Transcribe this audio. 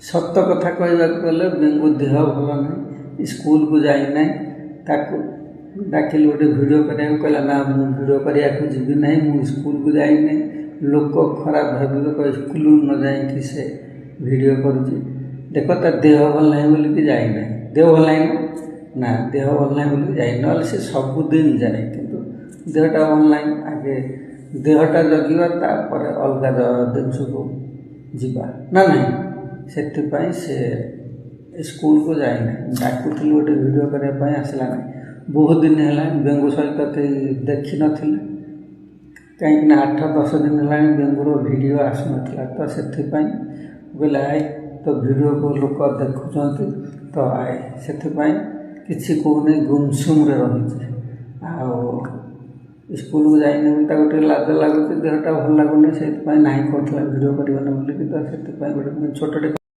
सत कथा कहवाक गले बेंगू देह भल ना स्कूल को जाई ना ताकू डाकिल गोटे भिड करा कहला ना भिड करा जी ना मु स्कूल को जाई ना लोक खराब भाव कह स्कूल न जाकि से भिड कर देख तो देह भल ना बोलिकी जाई ना देह भल ना देह भल ना बोलिकी जाए ना से सबुदिन जाए कि देहटा भल ना आगे देहटा जगिवा तापर अलग जिनस को जीवा ना नहीं से स्कूल को जाए ना डाकुल गोटे भिड करने आसला ना बहुत दिन है बेंगू सहित देखी नी कहीं 8-10 दिन है बेंगूर भिड आसुना तो से कहला आए तो भिड को लोक देखुं तो आए से किसी कहूनी गुमसुम रही स्कूल को जाइनी गोटे लाज लगुच देहटा भल लगुनि से ना कहला भिड कर बोलिकी तो से गोटे छोटे